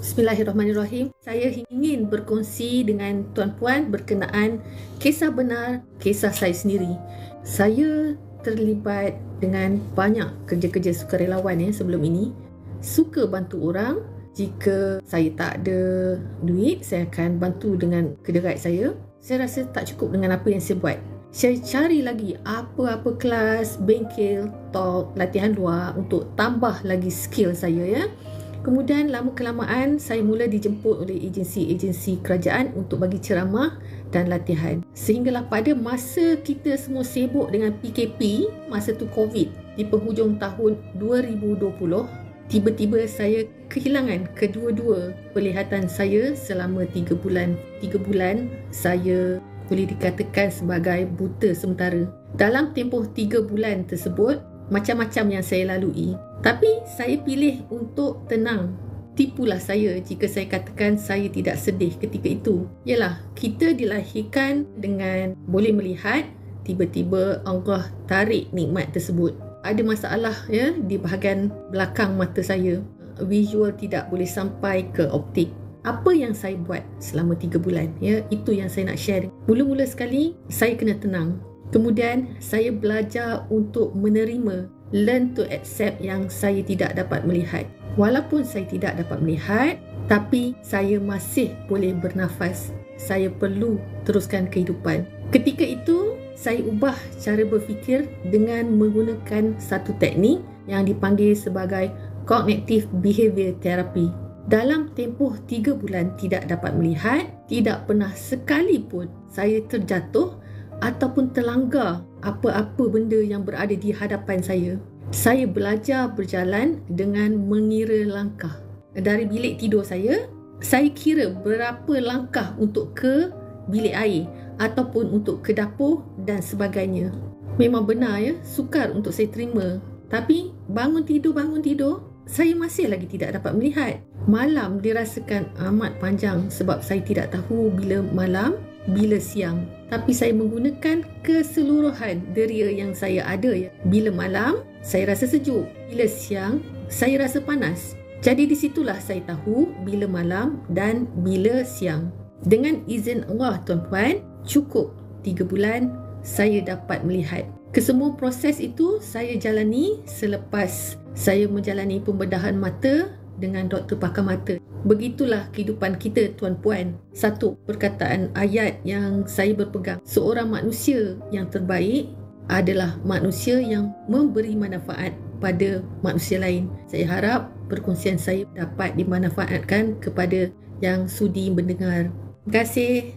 Bismillahirrahmanirrahim. Saya ingin berkongsi dengan tuan-puan berkenaan kisah benar, kisah saya sendiri. Saya terlibat dengan banyak kerja-kerja sukarelawan sebelum ini. Suka bantu orang. Jika saya tak ada duit, saya akan bantu dengan kederait saya. Saya rasa tak cukup dengan apa yang saya buat. Saya cari lagi apa-apa kelas, bengkel, talk, latihan luar untuk tambah lagi skill saya Kemudian lama-kelamaan saya mula dijemput oleh agensi-agensi kerajaan untuk bagi ceramah dan latihan. Sehinggalah pada masa kita semua sibuk dengan PKP, masa tu COVID, di penghujung tahun 2020, tiba-tiba saya kehilangan kedua-dua penglihatan saya selama 3 bulan. 3 bulan saya boleh dikatakan sebagai buta sementara. Dalam tempoh 3 bulan tersebut, macam-macam yang saya lalui. Tapi saya pilih untuk tenang. Tipulah saya jika saya katakan saya tidak sedih ketika itu. Yalah, kita dilahirkan dengan boleh melihat, tiba-tiba Allah tarik nikmat tersebut. Ada masalah di bahagian belakang mata saya. Visual tidak boleh sampai ke optik. Apa yang saya buat selama 3 bulan? Itu yang saya nak share. Mula-mula sekali, saya kena tenang. Kemudian, saya belajar untuk menerima, learn to accept yang saya tidak dapat melihat. Walaupun saya tidak dapat melihat, tapi saya masih boleh bernafas. Saya perlu teruskan kehidupan. Ketika itu, saya ubah cara berfikir dengan menggunakan satu teknik yang dipanggil sebagai Cognitive Behavior Therapy. Dalam tempoh 3 bulan tidak dapat melihat, tidak pernah sekalipun saya terjatuh ataupun terlanggar apa-apa benda yang berada di hadapan saya. Saya belajar berjalan dengan mengira langkah. Dari bilik tidur saya kira berapa langkah untuk ke bilik air ataupun untuk ke dapur dan sebagainya. Memang benar sukar untuk saya terima. Tapi bangun tidur, saya masih lagi tidak dapat melihat. Malam dirasakan amat panjang sebab saya tidak tahu bila malam, bila siang. Tapi saya menggunakan keseluruhan deria yang saya ada. Bila malam, saya rasa sejuk. Bila siang, saya rasa panas. Jadi di situlah saya tahu bila malam dan bila siang. Dengan izin Allah tuan-puan, cukup 3 bulan saya dapat melihat. Kesemua proses itu saya jalani selepas saya menjalani pembedahan mata dengan doktor pakar mata. Begitulah kehidupan kita tuan-puan. Satu perkataan ayat yang saya berpegang. Seorang manusia yang terbaik adalah manusia yang memberi manfaat pada manusia lain. Saya harap perkongsian saya dapat dimanfaatkan kepada yang sudi mendengar. Terima kasih.